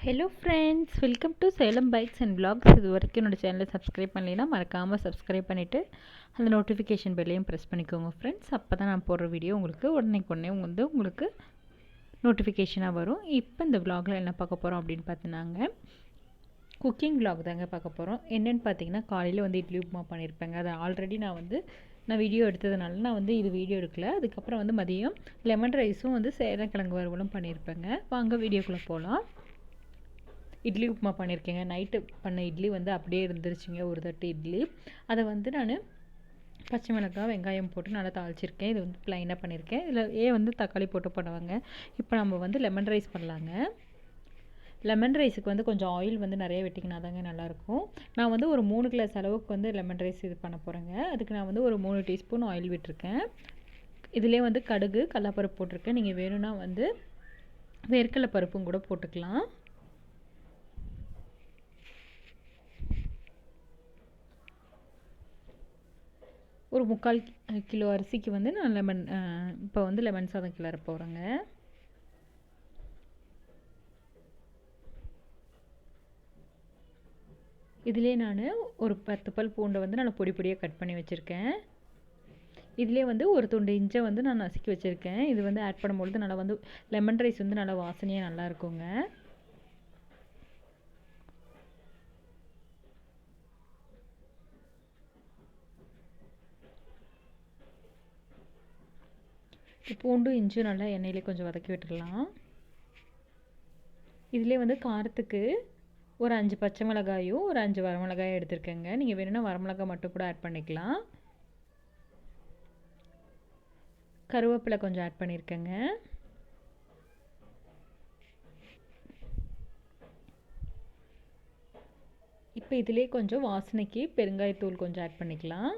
Hello friends, welcome to Salem bikes and vlogs. இது வரைக்கும் என்னோடய சேனலை சப்ஸ்கிரைப் பண்ணலைன்னா மறக்காமல் சப்ஸ்கிரைப் பண்ணிவிட்டு அந்த நோட்டிஃபிகேஷன் பெல்லையும் ப்ரெஸ் பண்ணிக்கோங்க ஃப்ரெண்ட்ஸ். அப்போ தான் நான் போடுற வீடியோ உங்களுக்கு உடனே உங்களுக்கு நோட்டிஃபிகேஷனாக வரும். இப்போ இந்த vlogல என்ன பார்க்க போகிறோம் அப்படின்னு பார்த்தினாங்க, குக்கிங் vlog தாங்க பார்க்க போகிறோம். என்னென்னு பார்த்தீங்கன்னா, காலையில் இட்லி உப்புமா பண்ணியிருப்பேங்க. அதை ஆல்ரெடி நான் வீடியோ எடுத்ததுனால நான் இது வீடியோ எடுக்கல. அதுக்கப்புறம் மதியம் லெமன் ரைஸும் சேனக்கிழங்கு வறுவலும் பண்ணியிருப்பேங்க. வாங்க வீடியோக்குள்ளே போகலாம். இட்லி உப்புமா பண்ணியிருக்கேங்க. நைட்டு பண்ண இட்லி அப்படியே இருந்துருச்சுங்க, ஒரு தட்டு இட்லி. அதை நான் பச்சை மிளகாய் வெங்காயம் போட்டு நல்லா தாளிச்சிருக்கேன். இது ப்ளைனாக பண்ணியிருக்கேன். இதில் தக்காளி போட்டு பண்ணுவாங்க. இப்போ நம்ம லெமன் ரைஸ் பண்ணலாங்க. லெமன் ரைஸுக்கு கொஞ்சம் ஆயில் நிறைய விட்டிங்கன்னா தாங்க நல்லாயிருக்கும். நான் ஒரு 3 கிளாஸ் அளவுக்கு லெமன் ரைஸ் இது பண்ண போகிறேங்க. அதுக்கு நான் ஒரு 3 டீஸ்பூன் ஆயில் விட்டுருக்கேன். இதிலே கடுகு கடலைப்பருப்பு போட்டிருக்கேன். நீங்கள் வேணும்னா வேர்க்கடலை பருப்பும் கூட போட்டுக்கலாம். ஒரு 3/4 கிலோ அரிசிக்கு நான் இப்போ லெமன் சாதம் கிளற போகிறேங்க. இதிலே நான் ஒரு 10 பல் பூண்டை நல்லா பொடி பொடியாக கட் பண்ணி வச்சுருக்கேன். இதிலே ஒரு துண்டு இஞ்சை நான் நசுக்கி வச்சுருக்கேன். இது ஆட் பண்ணும்பொழுது நல்லா லெமன் ரைஸ் நல்லா வாசனையாக நல்லா இருக்குங்க. பூண்டும் இஞ்சும் நல்லா எண்ணெயிலே கொஞ்சம் வதக்கி விட்டுடலாம். இதிலே காரத்துக்கு ஒரு 5 பச்சை மிளகாயும் ஒரு 5 வரமிளகாயும் எடுத்துருக்கேங்க. நீங்கள் வேணும்னா வரமிளகாய் மட்டும் கூட ஆட் பண்ணிக்கலாம். கருவேப்பிலை கொஞ்சம் ஆட் பண்ணியிருக்கேங்க. இப்போ இதிலே கொஞ்சம் வாசனைக்கு பெருங்காயத்தூள் கொஞ்சம் ஆட் பண்ணிக்கலாம்.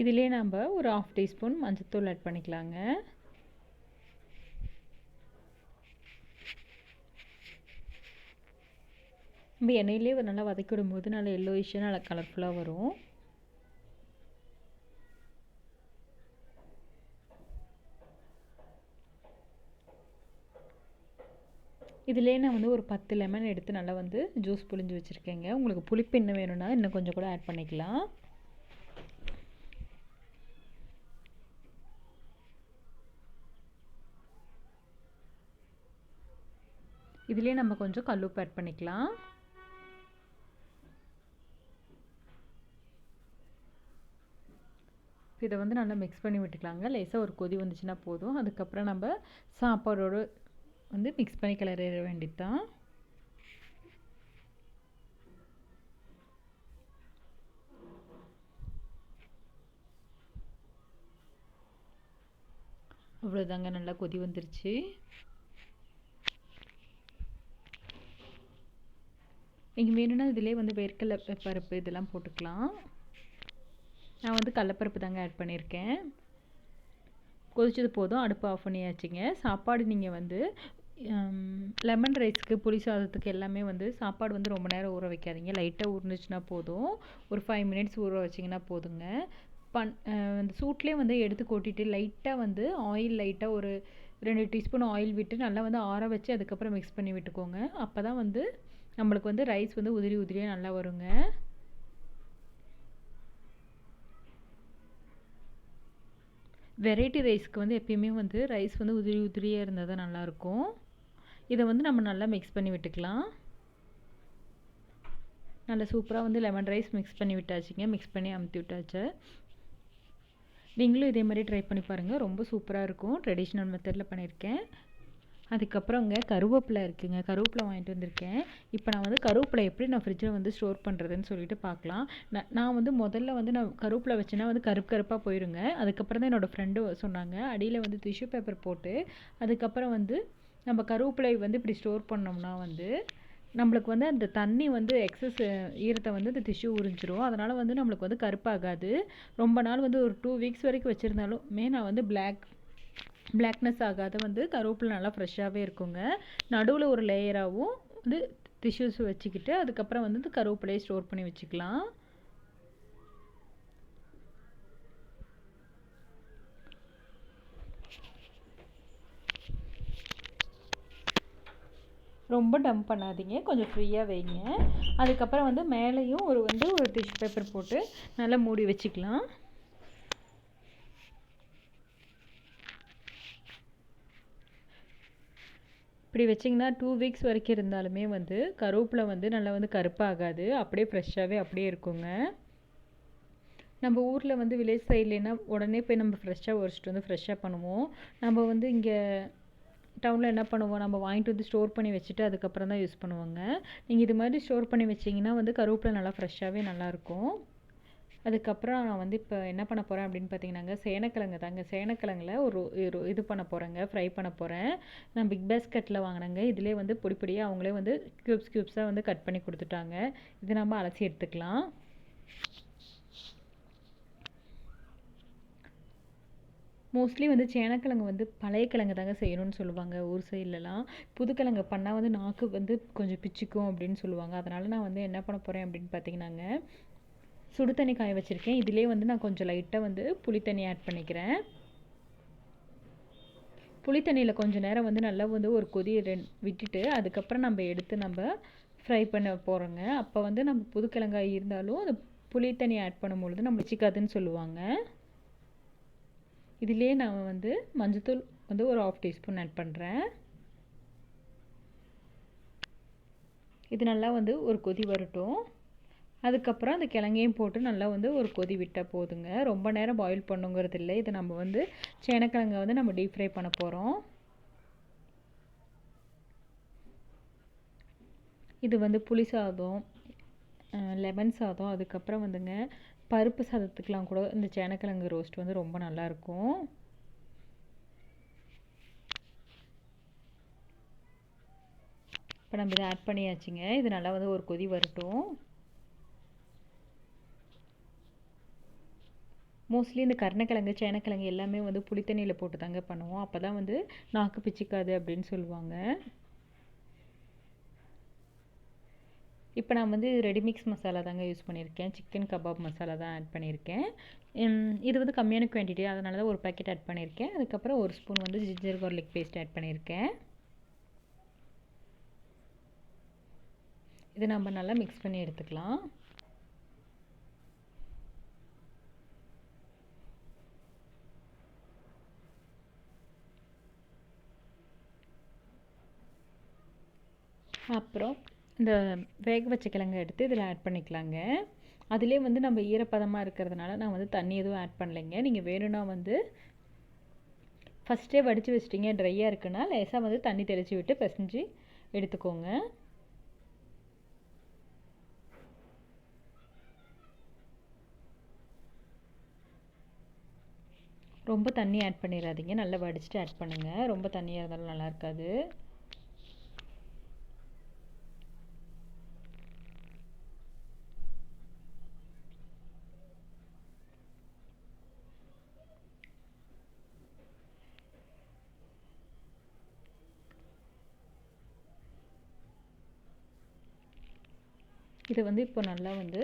இதிலே நம்ம ஒரு 1/2 டீஸ்பூன் மஞ்சள்தூள் ஆட் பண்ணிக்கலாங்க. நம்ம எண்ணெயிலே நல்லா வதக்கி விடும்போது நல்லா எல்லோயிஷாக நல்லா கலர்ஃபுல்லாக வரும். இதிலே நான் ஒரு 10 லெமன் எடுத்து நல்லா ஜூஸ் புழிஞ்சு வச்சுருக்கேங்க. உங்களுக்கு புளிப்பு இன்னும் வேணும்னா இன்னும் கொஞ்சம் கூட ஆட் பண்ணிக்கலாம். இதிலே நம்ம கொஞ்சம் கல்லுப்பு ஆட் பண்ணிக்கலாம். இதை நல்லா மிக்ஸ் பண்ணி விட்டுக்கலாங்க. லேசாக ஒரு கொதி வந்துச்சுன்னா போதும். அதுக்கப்புறம் நம்ம சாப்பாடோடு மிக்ஸ் பண்ணி கிளறிட வேண்டியது தான். அவ்வளோதாங்க, நல்லா கொதி வந்துருச்சு. நீங்கள் வேணும்னா இதிலே வேர்க்கடலை பருப்பு இதெல்லாம் போட்டுக்கலாம். நான் கடலைப்பருப்பு தாங்க ஆட் பண்ணியிருக்கேன். கொதிச்சது போதும், அடுப்பு ஆஃப் பண்ணியாச்சுங்க. சாப்பாடு நீங்கள் லெமன் ரைஸ்க்கு புளி சாதத்துக்கு எல்லாமே சாப்பாடு ரொம்ப நேரம் ஊற வைக்காதீங்க. லைட்டாக ஊறினுச்சுன்னா போதும். ஒரு 5 மினிட்ஸ் ஊற வச்சிங்கன்னா போதுங்க. அந்த சூட்லேயே எடுத்து கொட்டிட்டு லைட்டாக ஆயில் லைட்டாக ஒரு 2 டீஸ்பூன் ஆயில் விட்டு நல்லா ஆற வச்சு அதுக்கப்புறம் மிக்ஸ் பண்ணி விட்டுக்கோங்க. அப்போ தான் நம்மளுக்கு ரைஸ் உதிரி உதிரியாக நல்லா வருங்க. வெரைட்டி ரைஸ்க்கு எப்பயுமே ரைஸ் உதிரி உதிரியாக இருந்தால் தான் நல்லாயிருக்கும். இதை நம்ம நல்லா மிக்ஸ் பண்ணி விட்டுக்கலாம். நல்லா சூப்பராக லெமன் ரைஸ் மிக்ஸ் பண்ணி விட்டாச்சுங்க. மிக்ஸ் பண்ணி அமுத்தி விட்டாச்சு. நீங்களும் இதே மாதிரி ட்ரை பண்ணி பாருங்கள், ரொம்ப சூப்பராக இருக்கும். ட்ரெடிஷ்னல் மெத்தடில் பண்ணியிருக்கேன். அதுக்கப்புறங்க கருவேப்பிலை இருக்குங்க, கருவேப்பிலை வாங்கிட்டு வந்திருக்கேன். இப்போ நான் கருவேப்பிலை எப்படி நான் ஃப்ரிட்ஜில் ஸ்டோர் பண்ணுறதுன்னு சொல்லிட்டு பார்க்கலாம். நான் முதல்ல நான் கருவேப்பிலை வச்சேன்னா கருப்பு கருப்பாக போயிருங்க. அதுக்கப்புறம் தான் என்னோடய ஃப்ரெண்டு சொன்னாங்க, அடியில் டிஷ்யூ பேப்பர் போட்டு அதுக்கப்புறம் நம்ம கருவேப்பிலை இப்படி ஸ்டோர் பண்ணோம்னா நம்மளுக்கு அந்த தண்ணி எக்ஸஸ் ஈரத்தை அந்த டிஷ்யூ உறிஞ்சிரும். அதனால் நம்மளுக்கு கருப்பாகாது. ரொம்ப நாள் ஒரு 2 வீக்ஸ் வரைக்கும் வச்சுருந்தாலுமே நான் பிளாக் பிளாக்னஸ் ஆகாத வந்து கருவேப்பிலை நல்லா ஃப்ரெஷ்ஷாகவே இருக்குங்க. நடுவில் ஒரு லேயராகவும் வந்து டிஷ்யூஸ் வச்சுக்கிட்டு அதுக்கப்புறம் வந்து இந்த கருவேப்பிலையை ஸ்டோர் பண்ணி வச்சுக்கலாம். ரொம்ப டம்ப் பண்ணாதீங்க, கொஞ்சம் ஃப்ரீயாக வைங்க. அதுக்கப்புறம் வந்து மேலேயும் ஒரு டிஷ்யூ பேப்பர் போட்டு நல்லா மூடி வச்சுக்கலாம். இப்படி வச்சிங்கன்னா 2 வீக்ஸ் வரைக்கும் இருந்தாலுமே வந்து கருவேப்பிலை வந்து நல்லா வந்து கருப்பாகாது, அப்படியே ஃப்ரெஷ்ஷாகவே அப்படியே இருக்குங்க. நம்ம ஊரில் வந்து வில்லேஜ் சைட்லேனா உடனே போய் நம்ம ஃப்ரெஷ்ஷாக உரிச்சிட்டு வந்து ஃப்ரெஷ்ஷாக பண்ணுவோம். நம்ம வந்து இங்கே டவுனில் என்ன பண்ணுவோம், நம்ம வாங்கிட்டு வந்து ஸ்டோர் பண்ணி வச்சுட்டு அதுக்கப்புறம் தான் யூஸ் பண்ணுவோங்க. நீங்கள் இது மாதிரி ஸ்டோர் பண்ணி வச்சிங்கன்னா வந்து கருவேப்பிலை நல்லா ஃப்ரெஷ்ஷாகவே நல்லாயிருக்கும். அதுக்கப்புறம் நான் வந்து இப்போ என்ன பண்ண போகிறேன் அப்படின்னு பார்த்தீங்கன்னாங்க, சேனக்கிழங்குல ஒரு இது பண்ண போகிறேங்க, ஃப்ரை பண்ண போகிறேன். நான் பிக் பாஸ்கெட்டில் வாங்கினேங்க. இதிலே வந்து பொடி பொடியாக அவங்களே வந்து க்யூப்ஸாக வந்து கட் பண்ணி கொடுத்துட்டாங்க. இது நம்ம அலசி எடுத்துக்கலாம். மோஸ்ட்லி வந்து சேனக்கிழங்கு வந்து பழைய கிழங்கு தாங்க செய்யணும்னு சொல்லுவாங்க ஊர் சைட்லலாம். புதுக்கிழங்கு பண்ணால் வந்து நாக்கு வந்து கொஞ்சம் பிச்சுக்கும் அப்படின்னு சொல்லுவாங்க. அதனால் நான் வந்து என்ன பண்ண போகிறேன் அப்படின்னு பார்த்தீங்கன்னாங்க, சுடு தண்ணி காய வச்சுருக்கேன். இதிலே வந்து நான் கொஞ்சம் லைட்டாக வந்து புளி தண்ணி ஆட் பண்ணிக்கிறேன். புளி தண்ணியில் கொஞ்சம் நேரம் வந்து நல்லா வந்து ஒரு கொதி விட்டுட்டு அதுக்கப்புறம் நம்ம எடுத்து நம்ம ஃப்ரை பண்ண போகிறோங்க. அப்போ வந்து நம்ம புதுக்கிழங்காய் இருந்தாலும் அந்த புளி தண்ணி ஆட் பண்ணும்பொழுது நம்ம பிச்சுக்காதுன்னு சொல்லுவாங்க. இதிலே நான் வந்து மஞ்சத்தூள் வந்து ஒரு 1/2 டீஸ்பூன் ஆட் பண்ணுறேன். இது நல்லா வந்து ஒரு கொதி வரட்டும். அதுக்கப்புறம் அந்த கிழங்கையும் போட்டு நல்லா வந்து ஒரு கொதி விட்டால் போதுங்க. ரொம்ப நேரம் பாயில் பண்ணுங்கிறது இல்லை. இது நம்ம வந்து சேனக்கிழங்கை வந்து நம்ம டீப் ஃப்ரை பண்ண போகிறோம். இது வந்து புளி சாதம், லெமன் சாதம், அதுக்கப்புறம் வந்துங்க பருப்பு சாதத்துக்கெலாம் கூட இந்த சேனக்கிழங்கு ரோஸ்ட் வந்து ரொம்ப நல்லாயிருக்கும். இப்போ நம்ம இதை ஆட் பண்ணியாச்சுங்க. இது நல்லா வந்து ஒரு கொதி வரட்டும். மோஸ்ட்லி இந்த கருணக்கிழங்கு, சேனக்கிழங்கு எல்லாமே வந்து புளித்தண்ணியில் போட்டு தாங்க பண்ணுவோம். அப்போ தான் வந்து நாக்கு பிச்சுக்காது அப்படின்னு சொல்லுவாங்க. இப்போ நான் வந்து ரெடிமிக்ஸ் மசாலா தாங்க யூஸ் பண்ணியிருக்கேன். சிக்கன் கபாப் மசாலா தான் ஆட் பண்ணியிருக்கேன். இது வந்து கம்மியான குவான்டிட்டி, அதனால தான் ஒரு பேக்கெட் ஆட் பண்ணியிருக்கேன். அதுக்கப்புறம் ஒரு ஸ்பூன் வந்து ஜிஞ்சர் கார்லிக் பேஸ்ட் ஆட் பண்ணியிருக்கேன். இதை நம்ம நல்லா மிக்ஸ் பண்ணி எடுத்துக்கலாம். அப்புறம் இந்த வேக வச்ச கிழங்கை எடுத்து இதில் ஆட் பண்ணிக்கலாங்க. அதிலே வந்து நம்ம ஈரப்பதமாக இருக்கிறதுனால நான் வந்து தண்ணி எதுவும் ஆட் பண்ணலைங்க. நீங்கள் வேணும்னா வந்து ஃபஸ்ட்டே வடித்து வச்சிட்டிங்க, ட்ரையாக இருக்குன்னா லேசாக வந்து தண்ணி தெளித்து விட்டு பிசைஞ்சு எடுத்துக்கோங்க. ரொம்ப தண்ணி ஆட் பண்ணிடாதீங்க, நல்லா வடிச்சிட்டு ஆட் பண்ணுங்கள். ரொம்ப தண்ணியாக இருந்தாலும் நல்லா இருக்காது. இதை வந்து இப்போ நல்லா வந்து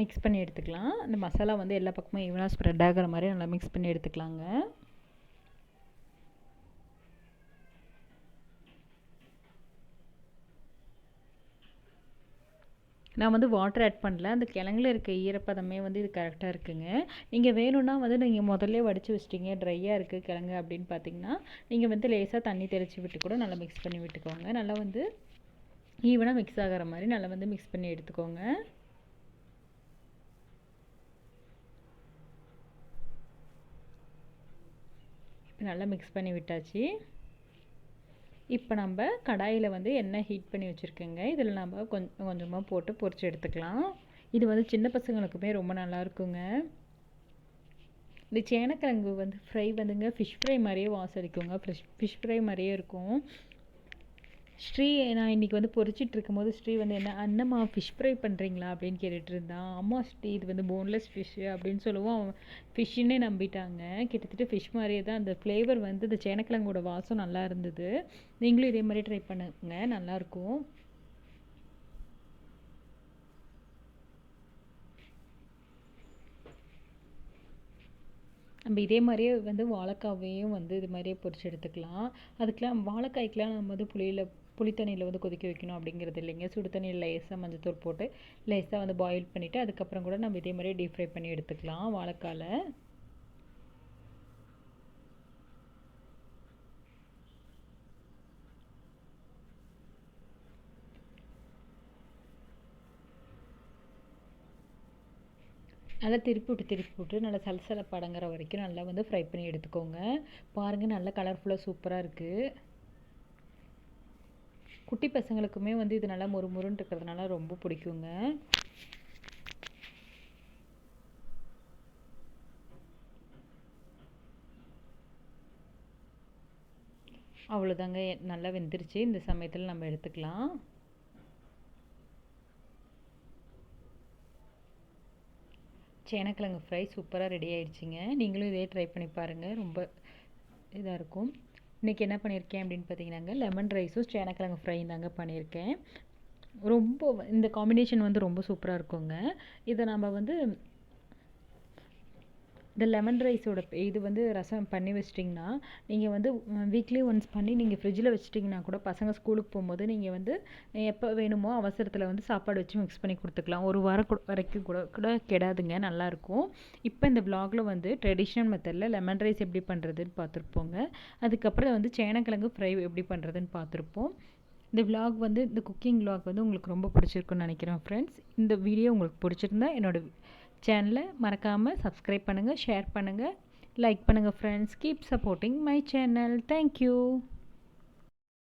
மிக்ஸ் பண்ணி எடுத்துக்கலாம். அந்த மசாலா வந்து எல்லா பக்கமும் ஈவனாக ஸ்ப்ரெட் ஆகிற மாதிரி நல்லா மிக்ஸ் பண்ணி எடுத்துக்கலாங்க. நான் வந்து வாட்டர் ஆட் பண்ணல, அந்த கிழங்குல இருக்க ஈரப்பதமே வந்து இது கரெக்டாக இருக்குங்க. நீங்கள் வேணும்னா வந்து நீங்கள் முதல்ல வடித்து வச்சிட்டிங்க, ட்ரையாக இருக்குது கிழங்கு அப்படின்னு பார்த்தீங்கன்னா நீங்கள் வந்து லேசாக தண்ணி தெளித்து விட்டு கூட நல்லா மிக்ஸ் பண்ணி விட்டுக்கோங்க. நல்லா வந்து ஈவனாக மிக்ஸ் ஆகிற மாதிரி நல்லா வந்து மிக்ஸ் பண்ணி எடுத்துக்கோங்க. இப்போ நல்லா மிக்ஸ் பண்ணி விட்டாச்சு. இப்போ நம்ம கடாயில் வந்து எண்ணெய் ஹீட் பண்ணி வச்சுருக்கேங்க. இதில் நம்ம கொஞ்சம் கொஞ்சமாக போட்டு பொரிச்சு எடுத்துக்கலாம். இது வந்து சின்ன பசங்களுக்குமே ரொம்ப நல்லாயிருக்குங்க. இந்த சேனக்கிழங்கு வந்து ஃப்ரை வந்துங்க ஃபிஷ் ஃப்ரை மாதிரியே வாசம் அடிக்குங்க. ஃபிஷ் ஃப்ரை மாதிரியே இருக்கும். ஸ்ரீ நான் இன்றைக்கி வந்து பொரிச்சிட்டு இருக்கும்போது ஸ்ரீ வந்து என்ன அண்ணம்மா ஃபிஷ் ஃப்ரை பண்ணுறீங்களா அப்படின்னு கேட்டுட்டு இருந்தான். அம்மா ஸ்ரீ இது வந்து போன்லெஸ் ஃபிஷ்ஷு அப்படின்னு சொல்லவும் அவன் ஃபிஷ்ஷுன்னே நம்பிட்டாங்க. கிட்டத்தட்ட ஃபிஷ் மாதிரியே தான் அந்த ஃப்ளேவர் வந்து இந்த சேனக்கிழங்கோட வாசம் நல்லா இருந்தது. நீங்களும் இதே மாதிரி ட்ரை பண்ணுங்க, நல்லாயிருக்கும். நம்ம இதே மாதிரியே வந்து வாழைக்காவையும் வந்து இது மாதிரியே பொரிச்சு எடுத்துக்கலாம். அதுக்கெலாம் வாழைக்காய்க்கெலாம் நம்ம வந்து புளி தண்ணியில் வந்து கொதிக்க வைக்கணும் அப்படிங்கிறது இல்லைங்க. சுடு தண்ணியில் லேசாக மஞ்சத்தூள் போட்டு லேசாக வந்து பாயில் பண்ணிவிட்டு அதுக்கப்புறம் கூட நம்ம இதே மாதிரியே டீப் ஃப்ரை பண்ணி எடுத்துக்கலாம் வாழைக்காயில். நல்லா திருப்பி விட்டு நல்லா சலசலப்பு அடங்குற வரைக்கும் நல்லா வந்து ஃப்ரை பண்ணி எடுத்துக்கோங்க. பாருங்கள், நல்லா கலர்ஃபுல்லாக சூப்பராக இருக்குது. குட்டி பசங்களுக்குமே வந்து இது நல்லா மொறுமொறுன்னு இருக்கிறதுனால ரொம்ப பிடிக்குங்க. அவ்வளோதாங்க, நல்லா வெந்துருச்சு. இந்த சமயத்தில் நம்ம எடுத்துக்கலாம். சேனக்கிழங்கு ஃப்ரை சூப்பராக ரெடி ஆயிடுச்சுங்க. நீங்களும் இதே ட்ரை பண்ணி பாருங்கள், ரொம்ப இதாக இருக்கும். இன்றைக்கி என்ன பண்ணியிருக்கேன் அப்படின்னு பார்த்தீங்கன்னாங்க, லெமன் ரைஸும் சேனக்கிழங்கு ஃப்ரையும் தாங்க பண்ணியிருக்கேன். ரொம்ப இந்த காம்பினேஷன் வந்து ரொம்ப சூப்பராக இருக்குங்க. இதை நம்ம வந்து இந்த லெமன் ரைஸோட இது வந்து ரசம் பண்ணி வச்சிட்டிங்கன்னா, நீங்கள் வந்து வீக்லி ஒன்ஸ் பண்ணி நீங்கள் ஃப்ரிட்ஜில் வச்சிட்டிங்கன்னா கூட பசங்க ஸ்கூலுக்கு போகும்போது நீங்கள் வந்து எப்போ வேணுமோ அவசரத்தில் வந்து சாப்பாடு வச்சு மிக்ஸ் பண்ணி கொடுத்துக்கலாம். ஒரு வாரம் வரைக்கும் கூட கெடாதுங்க, நல்லாயிருக்கும். இப்போ இந்த விலாகில் வந்து ட்ரெடிஷ்னல் மெத்தடில் லெமன் ரைஸ் எப்படி பண்ணுறதுன்னு பார்த்துருப்போங்க. அதுக்கப்புறம் வந்து சேனக்கிழங்கு ஃப்ரை எப்படி பண்ணுறதுன்னு பார்த்துருப்போம். இந்த விலாக் வந்து இந்த குக்கிங் விலாக் வந்து உங்களுக்கு ரொம்ப பிடிச்சிருக்குன்னு நினைக்கிறேன் ஃப்ரெண்ட்ஸ். இந்த வீடியோ உங்களுக்கு பிடிச்சிருந்தா என்னோடய சேனலை மறக்காமல் சப்ஸ்கிரைப் பண்ணுங்கள், ஷேர் பண்ணுங்கள், லைக் பண்ணுங்கள் friends. Keep supporting my channel. Thank you.